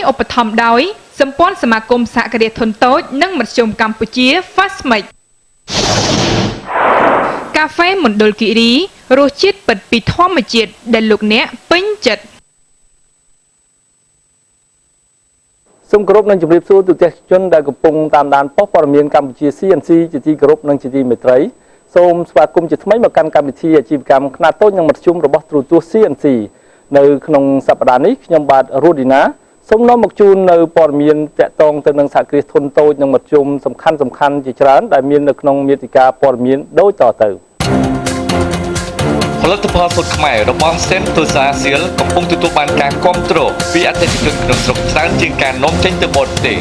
ឧបត្ថម្ភដោយសម្ព័ន្ធសមាគមសហគ្រាសធុនតូចនិងមធ្យមកម្ពុជា FASMIC កាហ្វេមណ្ឌលគិរីរសជាតិពិតពីធម្មជាតិដែលលោកអ្នកពេញចិត្តសូមគោរពនិងជម្រាបសួរទូទាំងជនដែលកំពុងតាមដានប៉ុស្តិ៍ព័ត៌មានកម្ពុជា CNC ជាទីគោរពនិងជាទីមេត្រីសូមស្វាគមន៍ជាថ្មីមកកាន់កម្មវិធីអាជីវកម្មខ្នាតតូចនិងមធ្យមរបស់ទូរទស្សន៍ CNC នៅក្នុងសប្តាហ៍នេះខ្ញុំបាទរ៉ូឌីណាសូមនាំមកជូននៅព័ត៌មានតាក់ទងទៅនឹងសហគ្រាសធុនតូចនិងមធ្យមសំខាន់ជាច្រើនដែលមាននៅក្នុងមាតិកាព័ត៌មានដូចតទៅផលិតផលសូត្រខ្មែររបស់ CNC កំពុងទទួលបានការគាំទ្រពីអតិថិជនក្នុងស្រុកច្រើនជាងការនាំចេញទៅបរទេស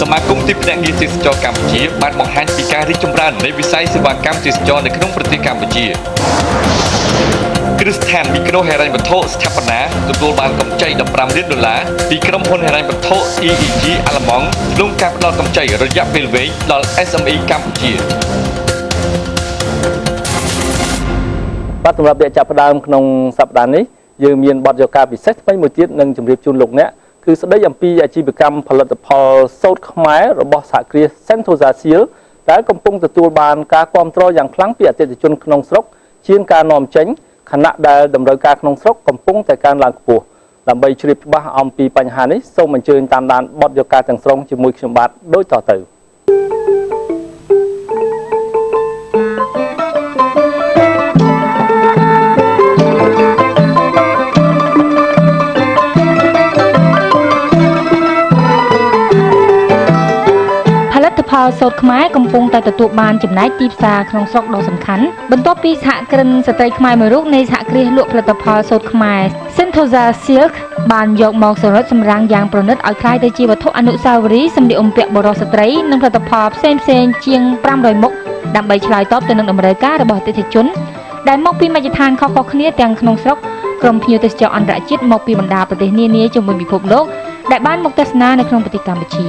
សមាគមទីភ្នាក់ងារទេសចរកម្ពុជាបានបង្ហាញពីការរីកចម្រើននៃវិស័យសេវាកម្មទេសចរនៅក្នុងប្រទេសកម្ពុជាគ្រឹះស្ថានមីក្រូហិរញ្ញវត្ថុស្ថាបនាទទួលបានកម្ចី$15 លានពីក្រុមហ៊ុនហិរញ្ញវត្ថុ EEG អាល្លឺម៉ង់ក្នុងការផ្តល់កម្ចីរយៈពេលវែងដល់ SME កម្ពុជាបាទសម្រាប់វគ្គចាប់ផ្ដើមក្នុងសប្តាហ៍នេះយើងមានបទយកការពិសេសថ្មីមួយទៀតនឹងជម្រាបជូនលោកអ្នកគឺស្ដីអំពីអាជីវកម្មផលិតផលសូត្រខ្មែររបស់សហគ្រាស Sentosa Seal ដែលកំពុងទទួលបានការគាំទ្រយ៉ាងខ្លាំងពីអតិថិជនក្នុងស្រុកជាងការនាំចេញខណៈដែលតម្រូវការក្នុងស្រុកកំពុងតែកើនឡើងខ្ពស់ដើម្បីជ្រាបច្បាស់អំពីបញ្ហានេះសូមអញ្ជើញតាមដានបទយកការទាំងស្រុងជាមួយខ្ញុំបាទដូចតទៅផលសូត្រខ្មែរកំពុងតែទទួលបានចំណែកទីផ្សារក្នុងស្រុកដ៏សំខាន់បន្ទាប់ពីសហគ្រិនស្ត្រីខ្មែរមួយរូបនៃសហគ្រាសលក់ផលិតផលសូត្រខ្មែរ Sentosa Silk បានយកមកសម្រិតសម្រាំងយ៉ាងប្រណិតឲ្យក្លាយទៅជាវត្ថុអនុស្សាវរីយ៍សម្លៀកបំពាក់បុរសស្ត្រីនិងផលិតផលផ្សេងៗជាង500មុខដើម្បីឆ្លើយតបទៅនឹងតម្រូវការរបស់អតិថិជនដែលមកពីមជ្ឈដ្ឋានខុសៗគ្នាទាំងក្នុងស្រុកក្រុមភ្ញៀវទេសចរអន្តរជាតិមកពីបណ្ដាប្រទេសនានាជុំវិញពិភពលោកដែលបានមកទស្សនានៅក្នុងប្រទេសកម្ពុជា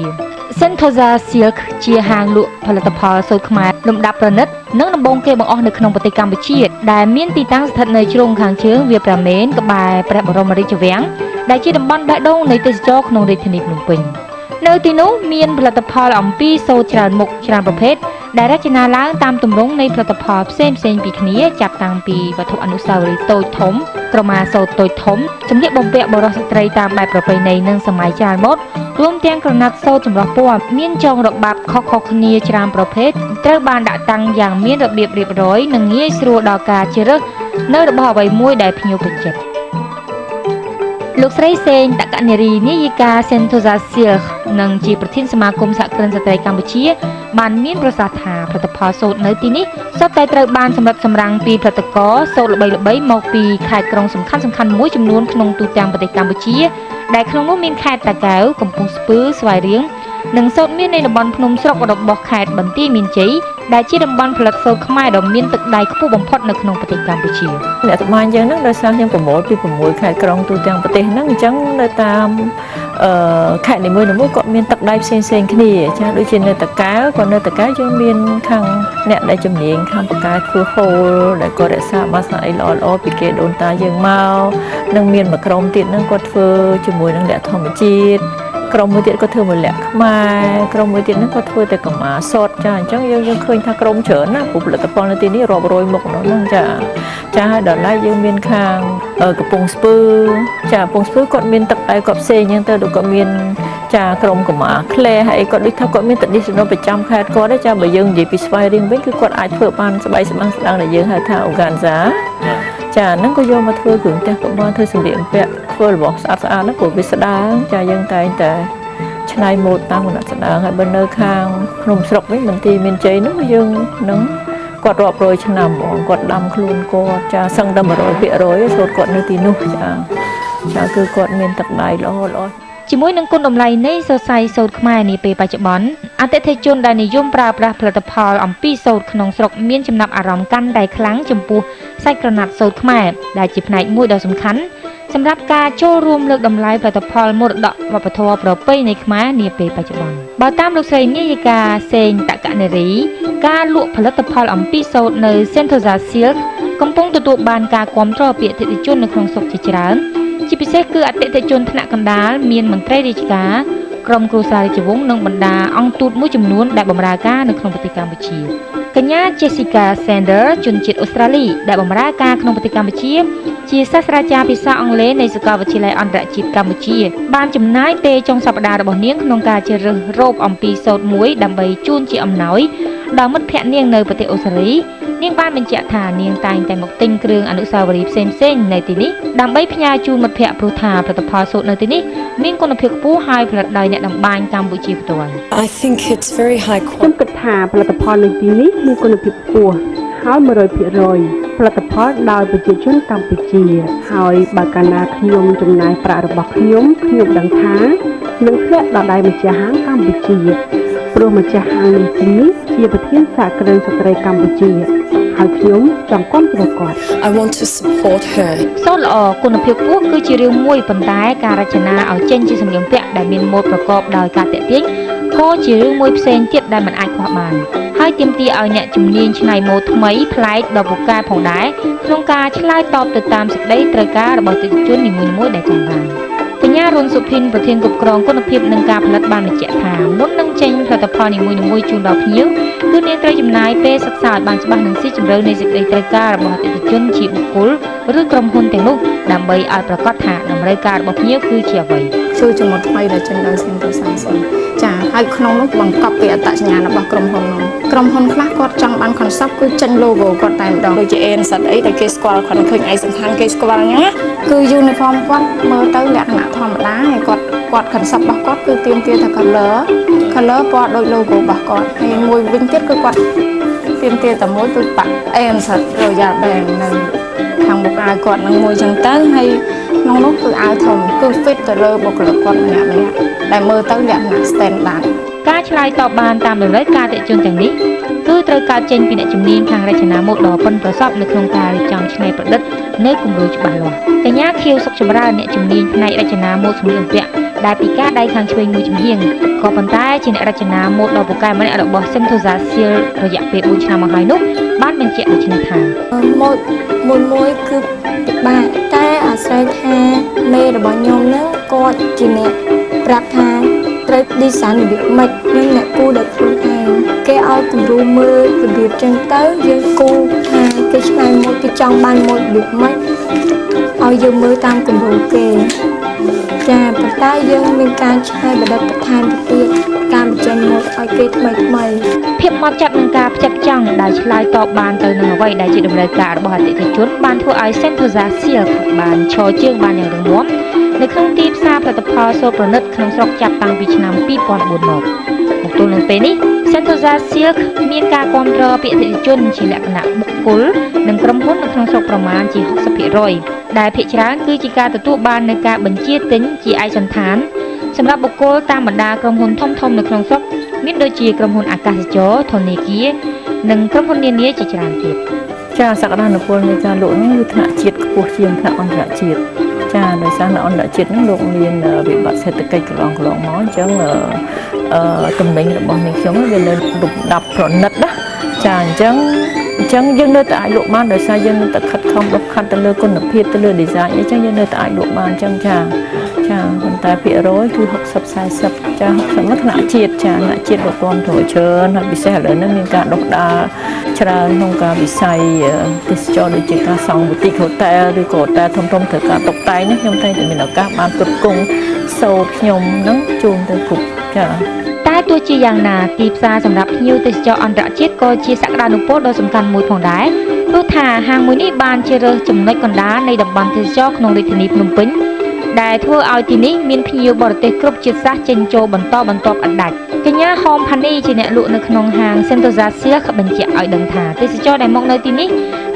Sentosa Silk ជាហាងលក់ផលិតផលសូត្រខ្មែរលំដាប់ប្រណិតនិងដំបូងគេបង្អស់នៅក្នុងប្រទេសកម្ពុជាដែលមានទីតាំងស្ថិតនៅជ្រុងខាងជើងវាលប្រាមេនក្បែរព្រះបរមរាជវាំងដែលជាតំបន់បេះដូងនៃទេសចរក្នុងរាជធានីភ្នំពេញនៅទីនោះមានផលិតផលអំពីសូត្រច្រើនមុខច្រើនប្រភេទដែលរចនាឡើងតាមទម្រង់នៃផលិតផលផ្សេងៗពីគ្នាចាប់តាំងពីវត្ថុអនុស្សាវរីយ៍តូចធំក្រមាសូត្រតូចធំសម្លៀកបំពាក់បុរសស្ត្រីតាមបែបប្រពៃណីនិងសម័យច្រើនម៉ូដរួមទាំងក្រណាត់សូត្រចម្រុះពណ៌មានចងរបាប់ខុសៗគ្នាច្រើនប្រភេទត្រូវបានដាក់តាំងយ៉ាងមានរបៀបរៀបរយនិងងាយស្រួលដល់ការជ្រើសរើសនៅរបស់អ្វីមួយដែលភ្ញៀវពេញចិត្តលោកស្រីសេងតកនារីនាយិកា Sentosa Silk និងជាប្រធានសមាគមសហគ្រិនស្ត្រីកម្ពុជាបានមានប្រសាសន៍ថាផលិតផលសូត្រនៅទីនេះសុទ្ធតែត្រូវបានសម្រិតសម្រាំងពីផលិតករសូត្រល្បីៗមកពីខេត្តក្រុងសំខាន់ៗមួយចំនួនក្នុងទូទាំងប្រទេសកម្ពុជាដែលក្នុងនោះមានខេត្តតាកែវកំពង់ស្ពឺស្វាយរៀងនិងសូត្រមាននៅតំបន់ភ្នំស្រុករបស់ខេត្តបន្ទាយមានជ័យដែលជាតំបន់ផលិតសូត្រខ្មែរដ៏មានទឹកដៃខ្ពស់បំផុតនៅក្នុងប្រទេសកម្ពុជាអ្នកសម្បានយើងហ្នឹងដោយសារខ្ញុំប្រមូលពី6ខេត្តក្រុងទូទាំងប្រទេសហ្នឹងអញ្ចឹងនៅតាមខេត្តនីមួយៗគាត់មានទឹកដៃផ្សេងៗគ្នាចាដូចជានៅតាកែវគាត់នៅតាកែវយើងមានខាងអ្នកដែលជំនាញខាងបកាធ្វើហូលដែលគាត់រក្សាបាសអីល្អៗពីគេដូនតាយើងមកនិងមានមួយក្រុមទៀតហ្នឹងគាត់ធ្វើជាមួយនឹងអ្នកធម្មជាតិក្រុមមួយទៀតគាត់ធ្វើមួយលក្ខខ្មែរក្រុមមួយទៀតហ្នឹងគាត់ធ្វើតែកម្មាសតចាអញ្ចឹងយើងឃើញថាក្រុមច្រើនណាព្រោះផលិតផលនៅទីនេះរាប់រយមុខហ្នឹងចាហើយដល់ឡែកយើងមានខាងកំពង់ស្ពឺចាកំពង់ស្ពឺគាត់មានទឹកដៃគាត់ផ្សេងអញ្ចឹងទៅគាត់មានចាក្រុមកម្មាក្លែហើយគាត់ដូចថាគាត់មាន traditional ប្រចាំខេត្តគាត់ទេចាបើយើងនិយាយពីស្វាយរៀងវិញគឺគាត់អាចធ្វើបានស្បែកស្បាំងស្ដាងដែលយើងហៅថា organza ចាហ្នឹងក៏យកមកធ្វើគ្រឿងផ្ទះក៏បានធ្វើសម្លៀកបំពាក់ធ្វើរបស់ស្អាតហ្នឹងព្រោះវាស្ដាងចាយើងតែងតែឆ្នៃម៉ូដតាមគណៈស្ដាងហើយបើនៅខាងភ្នំស្រុកវិញបន្ទាយមានជ័យហ្នឹងយើងនឹងគាត់រាប់រយឆ្នាំហ្មងគាត់ដាំខ្លួនគាត់ចាសឹងតែ 100% សូត្រគាត់នៅទីនោះចាគឺគាត់មានទឹកដៃល្អជាមួយនឹងគុណតម្លៃនៃសរសៃសូត្រខ្មែរនាពេលបច្ចុប្បន្នអតិថិជនដែលនិយមប្រើប្រាស់ផលិតផលអំពីសូត្រក្នុងស្រុកមានចំណាប់អារម្មណ៍កាន់តែខ្លាំងចំពោះសាច់ក្រណាត់សូត្រខ្មែរដែលជាផ្នែកមួយដ៏សំខាន់សម្រាប់ការចូលរួមលើកតម្លៃផលិតផលមរតកវប្បធម៌ប្រពៃណីខ្មែរនាពេលបច្ចុប្បន្នបើតាមលោកស្រីនាយិកាសេងតកនារីការលក់ផលិតផលអំពីសូត្រនៅ Sentosa Silk កំពុងទទួលបានការគាំទ្រពីអតិថិជននៅក្នុងស្រុកជាច្រើន ជាពិសេសគឺអតិថិជនថ្នាក់កណ្ដាលមានមន្ត្រីរាជការក្រុមគ្រួសាររាជវង្សនិងបណ្ដាអង្គទូតមួយចំនួនដែលបម្រើការនៅក្នុងប្រទេសកម្ពុជាកញ្ញា Jessica Sander ជនជាតិអូស្ត្រាលីដែលបម្រើការក្នុងប្រទេសកម្ពុជាជាសាស្ត្រាចារ្យភាសាអង់គ្លេសនៃសាកលវិទ្យាល័យអន្តរជាតិកម្ពុជាបានចំណាយពេលចុងសប្តាហ៍របស់នាងក្នុងការជ្រើសរើសរ៉ូបអំពីសូត្រមួយដើម្បីជូនជាអំណោយដល់មិត្តភ័ក្តិនាងនៅប្រទេសអូស្ត្រាលីនាងបានបញ្ជាក់ថានាងតែងតែមកទិញគ្រឿងអនុស្សាវរីយ៍ផ្សេងៗនៅទីនេះដើម្បីផ្ញើជូនមិត្តភ័ក្តិព្រោះថាផលិតផលសូត្រនៅទីនេះមានគុណភាពខ្ពស់ហើយផលិតដោយអ្នកតម្បាញកម្ពុជាផ្ទាល់ I think it's very high ខ្ញុំគិតថាផលិតផលនៅទីនេះមានគុណភាពខ្ពស់ហើយ 100% ផលិតផលដោយប្រជាជនកម្ពុជាហើយបើកាលណាខ្ញុំចំណាយប្រាក់របស់ខ្ញុំដឹងថានឹងធ្លាក់ដល់ដៃម្ចាស់ហាងកម្ពុជាព្រោះម្ចាស់ហាងនេះជាប្រធានសហគ្រិនស្ត្រីកម្ពុជាហើយខ្ញុំចង់គាំទ្រគាត់ I want to support her សូត្រល្អគុណភាពខ្ពស់គឺជារឿងមួយប៉ុន្តែការរចនាឲ្យចេញជាសម្លៀកបំពាក់ដែលមានម៉ូដប្រកបដោយការទាក់ទាញក៏ជារឿងមួយផ្សេងទៀតដែលមិនអាចខ្វះបានហើយទាមទារឲ្យអ្នកជំនាញច្នៃម៉ូដថ្មីប្លែកដ៏ពូកែផងដែរក្នុងការឆ្លើយតបទៅតាមសេចក្តីត្រូវការរបស់អតិថិជននីមួយៗដែលចង់បានកញ្ញារុនសុភិនប្រធានគ្រប់គ្រងគុណភាពនិងការផលិតបានបញ្ជាក់ថាមុននឹងចេញផលិតផលនីមួយៗជូនដល់ភ្ញៀវគឺនាងត្រូវចំណាយពេលសិក្សាឲ្យបានច្បាស់និងស៊ីជម្រៅនៃសេចក្តីត្រូវការរបស់អតិថិជនជាបុគ្គលឬក្រុមហ៊ុនទាំងនោះដើម្បីឲ្យប្រាកដថាតម្រូវការរបស់ភ្ញៀវគឺជាអ្វី ជួយចំណុចថ្មីដែលចេញដោយ CNC ចាហើយក្នុងនោះបង្កប់ពីអត្តសញ្ញាណរបស់ក្រុមហ៊ុននោះក្រុមហ៊ុនខ្លះគាត់ចង់បាន concept គឺចេញ logo គាត់តែម្ដងដូចជា ANC អីដែលគេស្គាល់គាត់ឃើញឯកសណ្ឋានគេស្គាល់អញ្ចឹងគឺ uniform គាត់មើលទៅលក្ខណៈធម្មតាហើយគាត់ concept របស់គាត់គឺទាមទារថា color ពណ៌ដូច logo របស់គាត់ហើយមួយវិញទៀតគឺគាត់ទាមទារតែមួយគឺប៉ាក់ ANC Royal Bank នៅខាងមុខអាវគាត់នឹងមួយចឹងទៅហើយក្នុងនោះគឺអាវធំគឺ fit ទៅលើបុគ្គលិកគាត់ម្នាក់ៗដែលមើលទៅលក្ខណៈ standard ការឆ្លើយតបបានតាមតម្រូវការអតិថិជនទាំងនេះគឺត្រូវកើតចេញពីអ្នកជំនាញខាងរចនាម៉ូដដ៏ប៉ិនប្រសប់នៅក្នុងការរៀបចំច្នៃប្រឌិតនៅគំរូច្បាស់លាស់កញ្ញាខៀវសុខចម្រើនអ្នកជំនាញផ្នែករចនាម៉ូដសម្លៀកបំពាក់ដែលពីការដៃខាងឆ្វេងមួយចំហៀងក៏ប៉ុន្តែជាអ្នករចនាម៉ូដដ៏ពូកែម្នាក់របស់ Sentosa Seal រយៈពេល4ឆ្នាំមកហើយនោះបានបញ្ជាក់ដូចនេះថាម៉ូដមួយគឺពិបាកតែអាស្រ័យថាមេរបស់ខ្ញុំហ្នឹងគាត់ជាអ្នកប្រាប់ថាត្រូវ design របៀបម៉េចនិងអ្នកគូដែលខ្លួនឯងគេឲ្យគំរូមើលរបៀបចឹងទៅយើងគូថាគេឆ្នៃម៉ូដគេចង់បានម៉ូដរបៀបម៉េចឲ្យយើងមើលតាមគំរូគេចាប៉ុន្តែយើងមានការឆ្នៃបដិបបន្ថែមទៅទៀតការបញ្ចេញម៉ូដឲ្យគេថ្មីភាពហ្មត់ចត់នឹងការផ្ចិតផ្ចង់ដែលឆ្លើយតបបានទៅនឹងអ្វីដែលជាតម្រូវការរបស់អតិថិជនបានធ្វើឲ្យ Sentosa Silk បានឈរជើងបានយ៉ាងរឹងមាំនៅក្នុងទីផ្សារផលិតផលសូត្រប្រណិតក្នុងស្រុកចាប់តាំងពីឆ្នាំ2004មកទល់នឹងពេលនេះ Sentosa Silk មានការគាំទ្រពីអតិថិជនជាលក្ខណៈបុគ្គលនិងក្រុមហ៊ុននៅក្នុងស្រុកប្រមាណជា 60% ដែលភាគច្រើនគឺជាការទទួលបាននូវការបញ្ជាទិញជាឯកសណ្ឋានសម្រាប់បុគ្គលតាមបណ្ដាក្រុមហ៊ុនធំៗនៅក្នុងស្រុកមានដូចជាក្រុមហ៊ុនអាកាសចរណ៍ធនាគារនិងក្រុមហ៊ុននានាជាច្រើនទៀតចាសក្តានុពលនៃការលក់នេះគឺថ្នាក់ជាតិខ្ពស់ជាងថ្នាក់អន្តរជាតិចាដោយសារនៅអន្តរជាតិនេះលោកមានវិបត្តិសេដ្ឋកិច្ចកន្លងមកអញ្ចឹងទំនិញរបស់នាងខ្ញុំវានៅលំដាប់ប្រណិតណាចាអញ្ចឹងយើងនៅតែអាចលក់បានដោយសារយើងនៅតែខិតខំដុសខាត់ទៅលើគុណភាពទៅលើ design អញ្ចឹងយើងនៅតែអាចលក់បានអញ្ចឹងចាប៉ុន្តែភាគរយគឺ60-40ចា60មកថ្នាក់ជាតិចាថ្នាក់ជាតិលោកគាត់ត្រូវច្រើនហើយពិសេសឥឡូវនេះមានការដុសដាលច្រើនក្នុងការវិស័យទេសចរដូចជាការសង់ប៊ូទីកហូតែលឬក៏ហូតែលធំៗត្រូវការតុបតែងនេះខ្ញុំតែមានឱកាសបានផ្គត់ផ្គង់សូត្រខ្ញុំនឹងជូនទៅគ្រប់ចាតែទោះជាយ៉ាងណាទីផ្សារសម្រាប់ភ្ញៀវទេសចរអន្តរជាតិក៏ជាសក្តានុពលដ៏សំខាន់មួយផងដែរព្រោះថាហាងមួយនេះបានជ្រើសចំណុចកណ្ដាលនៃតំបន់ទេសចរក្នុងរាជធានីភ្នំពេញដែលធ្វើឲ្យទីនេះមានភ្ញៀវបរទេសគ្រប់ជាតិសាសន៍ចេញចូលបន្តឥតដាច់កញ្ញាហោមផានីជាអ្នកលក់នៅក្នុងហាង Sentosa Silk បញ្ជាក់ឲ្យដឹងថាទេសចរដែលមកនៅទីនេះ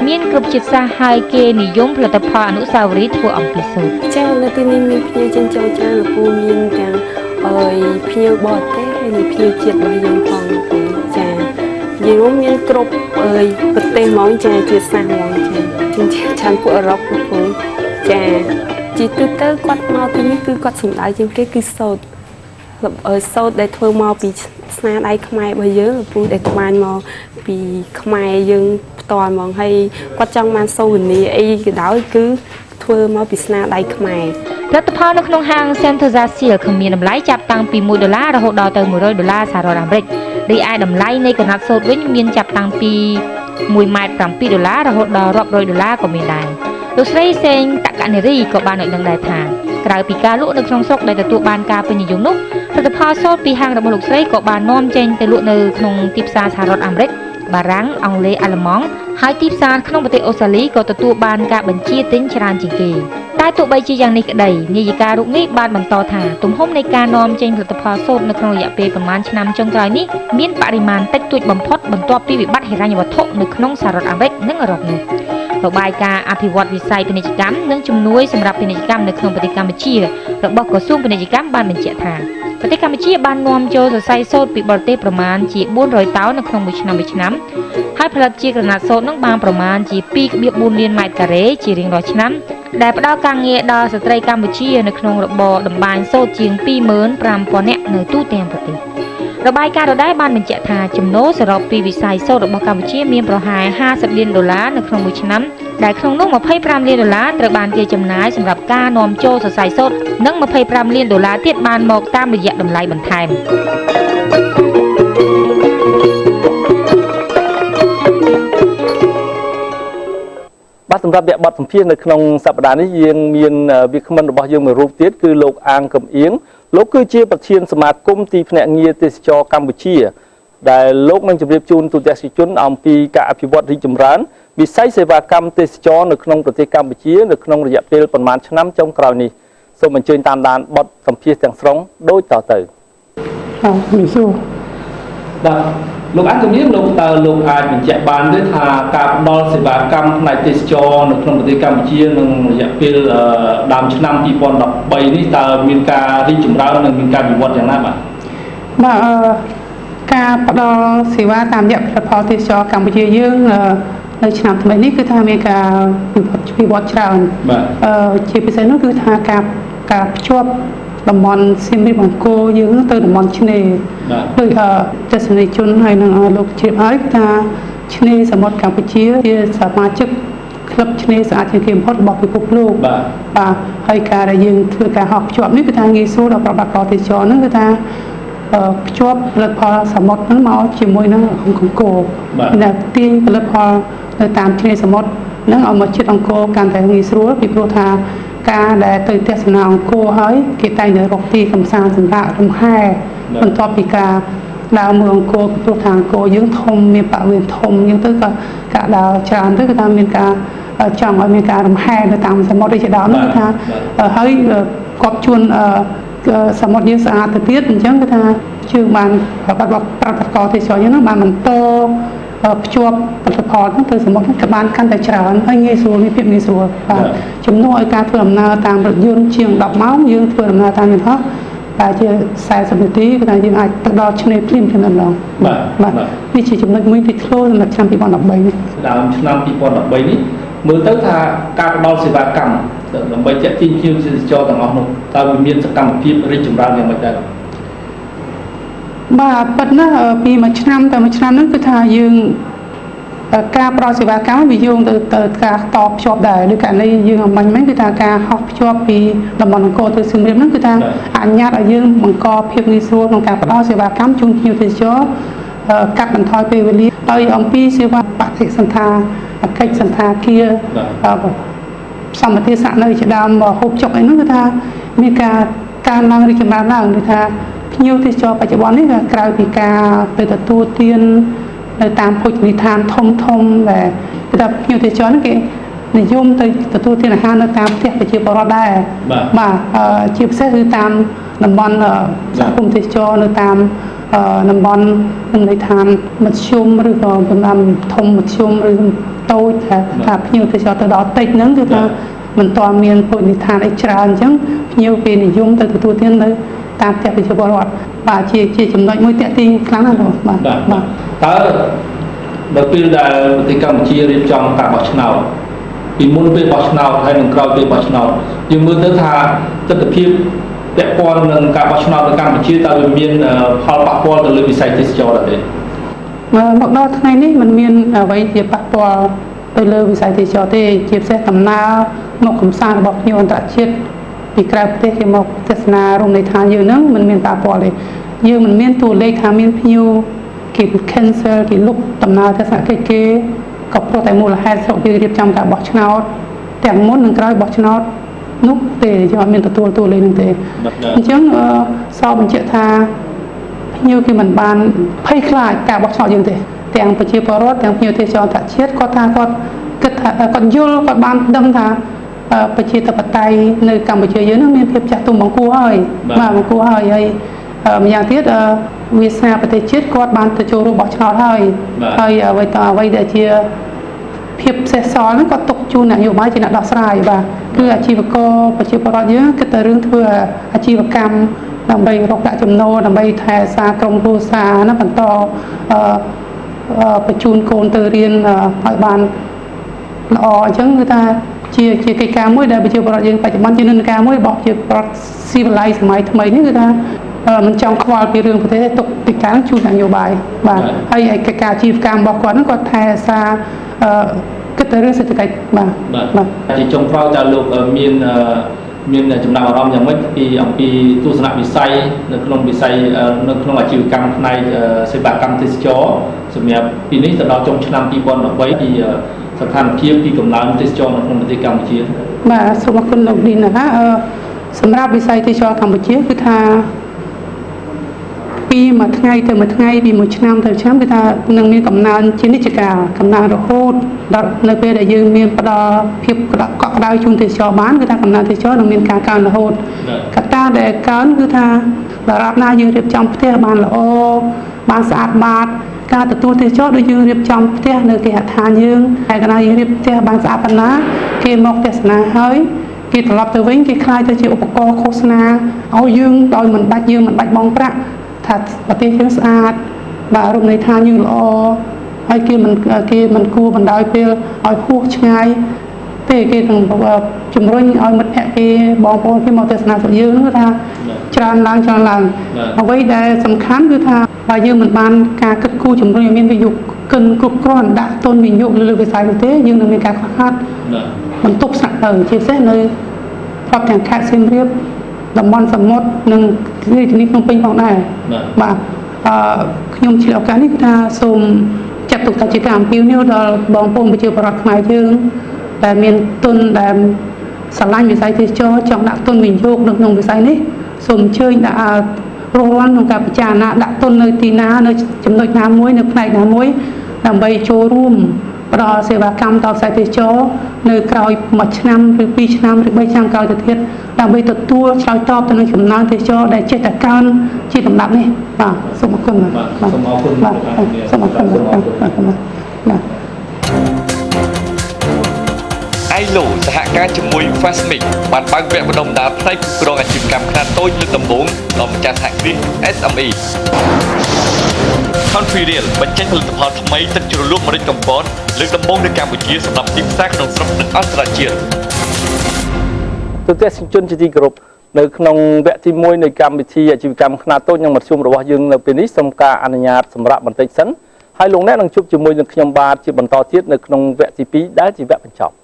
មានគ្រប់ជាតិសាសន៍ហើយគេនិយមផលិតផលអនុស្សាវរីយ៍ធ្វើអំពីសូត្រចានៅទីនេះមានភ្ញៀវចិញ្ចឹមច្រើនលោកពូមានទាំងភ្ញៀវបរទេសហើយនិងភ្ញៀវជាតិរបស់យើងផងចាយើងមានគ្រប់ប្រទេសហ្មងចាជាតិសាសន៍ហ្មងចាច្រើនពួកអឺរ៉ុបលោកពូចាជាទូទៅគាត់មកទីនេះគឺគាត់សំដៅជាងគេគឺសូត្រដែលធ្វើមកពីស្នាដៃខ្មែររបស់យើងលោកពូដែលត្បាញមកពីខ្មែរយើងផ្ទាល់ហ្មងហើយគាត់ចង់បានសូវនីអីក៏ដោយគឺ ធ្វើមកពីស្នាដៃខ្មែរ ផលិតផលនៅក្នុងហាង Sentosa Seal គ្មានតម្លៃចាប់តាំងពី$1រហូតដល់ទៅ$100សហរដ្ឋអាមេរិករីឯតម្លៃនៃក្រណាត់សូត្រវិញមានចាប់តាំងពី$1.7រហូតដល់រាប់រយ$ក៏មានដែរលោកស្រីសេងតកនារីក៏បានឲ្យដឹងដែរថាក្រៅពីការលក់នៅក្នុងស្រុកដែលទទួលបានការពេញនិយមនោះផលិតផលសូត្រពីហាងរបស់លោកស្រីក៏បាននាំចេញទៅលក់នៅក្នុងទីផ្សារសហរដ្ឋអាមេរិកបារាំងអង់គ្លេសអាល្លឺម៉ង់ហើយទីផ្សារក្នុងប្រទេសអូស្ត្រាលីក៏ទទួលបានការបញ្ជាទិញច្រើនជាងគេតែទោះបីជាយ៉ាងនេះក្តីនាយិការូបនេះបានបន្តថាទំហំនៃការនាំចេញផលិតផលសូត្រនៅក្នុងរយៈពេលប្រមាណឆ្នាំចុងក្រោយនេះមានបរិមាណតិចតួចបំផុតបន្ទាប់ពីវិបត្តិហិរញ្ញវត្ថុនៅក្នុងសហរដ្ឋអាមេរិកនិងអឺរ៉ុបនោះរបាយការណ៍អភិវឌ្ឍវិស័យពាណិជ្ជកម្មនិងជំនួយសម្រាប់ពាណិជ្ជកម្មនៅក្នុងប្រទេសកម្ពុជារបស់ក្រសួងពាណិជ្ជកម្មបានបញ្ជាក់ថាប្រទេសកម្ពុជាបាននាំចូលសរសៃសូត្រពីបរទេសប្រមាណជា400តោននៅក្នុងមួយឆ្នាំហើយផលិតជាក្រណាត់សូត្រនឹងបានប្រមាណជា 2.4 លានម៉ែត្រការ៉េជារៀងរាល់ឆ្នាំដែលផ្ដល់ការងារដល់ស្ត្រីកម្ពុជានៅក្នុងរបរតម្បាញសូត្រជាង 25,000 នាក់នៅទូទាំងប្រទេសរបាយការណ៍ដដែលបានបញ្ជាក់ថាចំណូលសរុបពីវិស័យសូត្ររបស់កម្ពុជាមានប្រហែល$50 លាននៅក្នុងមួយឆ្នាំដែលក្នុងនោះ$25 លានត្រូវបានគេចំណាយសម្រាប់ការនាំចូលសរសៃសូត្រនិង$25 លានទៀតបានមកតាមរយៈតម្លៃបន្ថែមបាទសម្រាប់វគ្គបទសម្ភាសន៍នៅក្នុងសប្តាហ៍នេះយើងមានវាគ្មិនរបស់យើងមួយរូបទៀតគឺលោកអាងកំអៀងលោកគឺជាប្រធានសមាគមទីភ្នាក់ងារទេសចរកម្ពុជាដែលលោកនឹងជម្រាបជូនទូទាំងប្រជាជនអំពីការអភិវឌ្ឍរីកចម្រើនវិស័យសេវាកម្មទេសចរនៅក្នុងប្រទេសកម្ពុជានៅក្នុងរយៈពេលប្រមាណឆ្នាំចុងក្រោយនេះសូមអញ្ជើញតាមដានបទសម្ភាសន៍ទាំងស្រុងដូចតទៅមីស៊ូបាទលោកអាងកំអៀងលោកតើលោកអាចបញ្ជាក់បានទេថាការផ្ដល់សេវាកម្មផ្នែកទេសចរនៅក្នុងប្រទេសកម្ពុជាក្នុងរយៈពេលដើមឆ្នាំ2013នេះតើមានការរីកចម្រើននិងមានការវិវត្តយ៉ាងណាបាទការផ្ដល់សេវាតាមរយៈផលិតផលទេសចរកម្ពុជាយើងនៅឆ្នាំថ្មីនេះគឺថាមានការវិវត្តច្រើនជាពិសេសនោះគឺថាការភ្ជាប់តំបន់សៀមរាបអង្គរយើងទៅតំបន់ឆ្នេរដោយទស្សនិកជនហើយនឹងលោកជ្រាបហើយថាឆ្នេរសមុទ្រកម្ពុជាជាសមាជិកក្លឹបឆ្នេរស្អាតជាងគេបំផុតរបស់ពិភពលោកបាទហើយការដែលយើងធ្វើការហោះភ្ជាប់នេះគឺថាងាយស្រួលដល់ប្រព័ន្ធទេសចរហ្នឹងគឺថាភ្ជាប់ផលិតផលសមុទ្រហ្នឹងមកជាមួយនឹងអង្គរដែលទាញផលិតផលនៅតាមឆ្នេរសមុទ្រហ្នឹងឲ្យមកជិតអង្គរកាន់តែងាយស្រួលពីព្រោះថាការដែលទៅទស្សនាអង្គរហើយគេតែងតែរកទីកំសាន្តសម្រាប់រំហែបន្ទាប់ពីការដើរមើលអង្គរព្រោះថាអង្គរយើងធំមានបរិវេណធំយើងទៅក៏ការដើរច្រើនទៅគឺថាមានការចង់ឲ្យមានការរំហែនៅតាមសមុទ្រដូចជាដើមនោះគឺថាហើយគាត់ជួនសមុទ្រយើងស្អាតទៅទៀតអញ្ចឹងគឺថាជឿបានប្រវត្តិប្រតិកោទេសចរយើងនោះបានបន្តភ្ជាប់ផលិតផលហ្នឹងទៅសមុទ្រក៏បានកាន់តែច្រើនហើយងាយស្រួលមានភាពងាយស្រួលបាទជំនួសឲ្យការធ្វើដំណើរតាមរថយន្តជាង10ម៉ោងយើងធ្វើដំណើរតាមយន្តហោះតែជា40នាទីគឺថាយើងអាចទៅដល់ឆ្នេរភ្លាមៗម្ដងបាទនេះជាចំណុចមួយទីធ្លោសម្រាប់ឆ្នាំ2013នេះដើមឆ្នាំ2013នេះមើលទៅថាការផ្ដល់សេវាកម្មដើម្បីទាក់ទាញភ្ញៀវទេសចរទាំងអស់នោះតើវាមានសកម្មភាពរីកចម្រើនយ៉ាងម៉េចដែរបាទប៉ុន្តែពីមួយឆ្នាំទៅមួយឆ្នាំហ្នឹងគឺថាយើងការផ្ដល់សេវាកម្មវាយោងទៅការតបភ្ជាប់ដែរដូចករណីយើងអំបញ្ញមិញគឺថាការហោះភ្ជាប់ពីតំបន់អង្គរទៅសៀមរាបហ្នឹងគឺថាអនុញ្ញាតឲ្យយើងបង្កភាពងាយស្រួលក្នុងការផ្ដល់សេវាកម្មជូនភ្ញៀវទេសចរកាត់បន្ថយពេលវេលាដោយអំពីសេវាបដិសណ្ឋាកិច្ចសណ្ឋាគារសម្បត្តិសាក់នៅជាដើមហូបចុកអីហ្នឹងគឺថាមានការកើនឡើងរីកចម្រើនឡើងគឺថាភ្ញៀវទេសចរបច្ចុប្បន្ននេះក៏ក្រៅពីការទៅទទួលទាននៅតាមភោជនីយដ្ឋានធំដែលគឺថាភ្ញៀវទេសចរហ្នឹងគេនិយមទៅទទួលទានអាហារនៅតាមផ្ទះប្រជាពលរដ្ឋដែរបាទជាពិសេសគឺតាមតំបន់សហគមន៍ទេសចរនៅតាមតំបន់នឹងនៃឋានមធ្យមឬក៏តំបន់ធំមធ្យមឬតូចថាភ្ញៀវទេសចរទៅដល់តិចហ្នឹងគឺថាមិនទាន់មានភោជនីយដ្ឋានអីច្រើនអញ្ចឹងភ្ញៀវគេនិយមទៅទទួលទាននៅតាមផ្ទះប្រជាពលរដ្ឋបាទជាចំណុចមួយតាក់ទាញខ្លាំងណាស់បាទតើដល់ពេលដែលប្រទេសកម្ពុជារៀបចំការបោះឆ្នោតពីមុនពេលបោះឆ្នោតហើយនឹងក្រោយពេលបោះឆ្នោតយើងមើលទៅថាទស្សនវិជ្ជាពាក់ព័ន្ធនឹងការបោះឆ្នោតនៅកម្ពុជាតើវាមានផលប៉ះពាល់ទៅលើវិស័យទេសចរដែរទេមកដល់ថ្ងៃនេះมันមានអ្វីជាប៉ះពាល់ទៅលើវិស័យទេសចរទេជាពិសេសដំណើរ មកកំសាន្តរបស់ភ្ញៀវអន្តរជាតិពីក្រៅប្រទេសគេមកទស្សនារមណីយដ្ឋានយើងហ្នឹងមិនមានប៉ះពាល់ទេយើងមិនមានតួលេខថាមានភ្ញៀវគេ cancel គេលុបដំណើរទស្សនកិច្ចគេក៏ព្រោះតែមូលហេតុស្រុកយើងរៀបចំការបោះឆ្នោតទាំងមុននិងក្រោយបោះឆ្នោតនោះទេយើងអត់មានទទួលតួលេខហ្នឹងទេអញ្ចឹងសោបញ្ជាក់ថាភ្ញៀវគេមិនបានភ័យខ្លាចការបោះឆ្នោតយើងទេទាំងប្រជាពលរដ្ឋទាំងភ្ញៀវទេសចរអន្តរជាតិគាត់ថាគាត់គិតថាគាត់យល់គាត់បានដឹងថាប្រជាធិបតេយ្យនៅកម្ពុជាយើងនឹងមានភាពចាស់ទុំបង្គួរហើយបាទបង្គួរហើយម្យ៉ាងទៀតវាសនាប្រទេសជាតិគាត់បានទៅចូលរួមបោះឆ្នោតហើយអ្វីដែលជាភាពសេះសល់ហ្នឹងគាត់ទុកជូននយោបាយជាអ្នកដោះស្រាយបាទគឺអាជីវករប្រជាពលរដ្ឋយើងគិតតែរឿងធ្វើអាជីវកម្មដើម្បីរកប្រាក់ចំណូលដើម្បីថែសារក្រុមគ្រួសារណាបន្តបញ្ជូនកូនទៅរៀនឲ្យបានល្អអញ្ចឹងគឺថាជាកិច្ចការមួយដែលប្រជាពលរដ្ឋយើងបច្ចុប្បន្នជានិន្នាការមួយរបស់ប្រជាពលរដ្ឋស៊ីវិល័យសម័យថ្មីនេះគឺថាមិនចង់ខ្វល់ពីរឿងប្រទេសទេទុកកិច្ចការជូននយោបាយបាទហើយកិច្ចការអាជីវកម្មរបស់គាត់ហ្នឹងគាត់ថែសារគិតទៅរឿងសេដ្ឋកិច្ចបាទជាចុងក្រោយតើលោកមានចំណាប់អារម្មណ៍យ៉ាងម៉េចអំពីទស្សនវិស័យនៅក្នុងវិស័យនៅក្នុងអាជីវកម្មផ្នែកសេវាកម្មទេសចរសម្រាប់ពីនេះទៅដល់ចុងឆ្នាំ2013ពីស្ថានភាពពីកម្លាំងទេសចរនៅក្នុងប្រទេសកម្ពុជាបាទសូមអរគុណលោកឌីនណាសម្រាប់វិស័យទេសចរកម្ពុជាគឺថាពីមួយថ្ងៃទៅមួយថ្ងៃពីមួយឆ្នាំទៅឆ្នាំគឺថានឹងមានកំណើនជានិច្ចកាលកំណើនរហូតដល់នៅពេលដែលយើងមានផ្ដល់ភាពកក់ក្ដៅជូនទេសចរបានគឺថាកំណើនទេសចរនឹងមានការកើនរហូតកត្តាដែលកើនគឺថាដរាបណាយើងរៀបចំផ្ទះបានល្អបានស្អាតបាតការទទួលទេសចរដូចយើងរៀបចំផ្ទះនៅគេហដ្ឋានយើងហើយកណ្ដាលយើងរៀបផ្ទះបានស្អាតប៉ុណ្ណាគេមកទស្សនាហើយគេត្រឡប់ទៅវិញគេខ្លាយទៅជាឧបករណ៍ឃោសនាឲ្យយើងដោយមិនបាច់បង់ប្រាក់ថាប្រទេសយើងស្អាតបាទរមណីយដ្ឋានយើងល្អហើយគេមិនគួរបណ្ដោយពេលឲ្យហួសឆ្ងាយទេគេនឹងជំរុញឲ្យមិត្តភក្តិគេបងប្អូនគេមកទស្សនាស្រុកយើងគឺថាច្រើនឡើងអ្វីដែលសំខាន់គឺថាបើយើងមិនបានការគិតគូរជំរុញឲ្យមានវិនិយោគិនគ្រប់គ្រាន់ដាក់ទុនវិនិយោគលើវិស័យនោះទេយើងនឹងមានការខ្វះខាតបន្ទប់ស្នាក់នៅជាពិសេសនៅផ្ទទាំងខេត្តសៀមរាបតំបន់សមុទ្រនិងរាជធានីភ្នំពេញផងដែរបាទខ្ញុំឆ្លៀតឱកាសនេះគឺថាសូមចាត់ទុកថាជាការអំពាវនាវដល់បងប្អូនប្រជាពលរដ្ឋខ្មែរយើងដែលមានទុនដែលស្រឡាញ់វិស័យទេសចរចង់ដាក់ទុនវិនិយោគនៅក្នុងវិស័យនេះសូមអញ្ជើញដាក់រងរាន់ក្នុងការពិចារណាដាក់ទុននៅទីណានៅចំណុចណាមួយនៅផ្នែកណាមួយដើម្បីចូលរួមផ្ដល់សេវាកម្មដល់វិស័យទេសចរនៅក្រោយ1ឆ្នាំឬ2ឆ្នាំឬ3ឆ្នាំក្រោយទៅទៀតដើម្បីទទួលឆ្លើយតបទៅនឹងចំណានទេសចរដែលចេះតែកើនជាលំដាប់នេះបាទសូមអរគុណបាទសូមអរគុណបាទសូមអរគុណបាទILO សហការជាមួយ Fasmic បានបើកវគ្គបណ្ដុះបណ្ដាលផ្នែកគ្រប់គ្រងអាជីវកម្មខ្នាតតូចលើកដំបូងដល់ម្ចាស់សហគ្រាស SME Confidential បញ្ចេញផលិតផលថ្មីទឹកជ្រលក់ម្រេចកំពតលើកដំបូងនៅកម្ពុជាសម្រាប់ទីផ្សារក្នុងស្រុកនិងអន្តរជាតិទូទាំងជនជាទីគោរពនៅក្នុងវគ្គទី1នៃកម្មវិធីអាជីវកម្មខ្នាតតូចនិងមធ្យមរបស់យើងនៅពេលនេះសូមការអនុញ្ញាតសម្រាប់បន្តិចសិនហើយលោកអ្នកនឹងជួបជាមួយនឹងខ្ញុំបាទជាបន្តទៀតនៅក្នុងវគ្គទី2ដែលជាវគ្គបញ្ចប់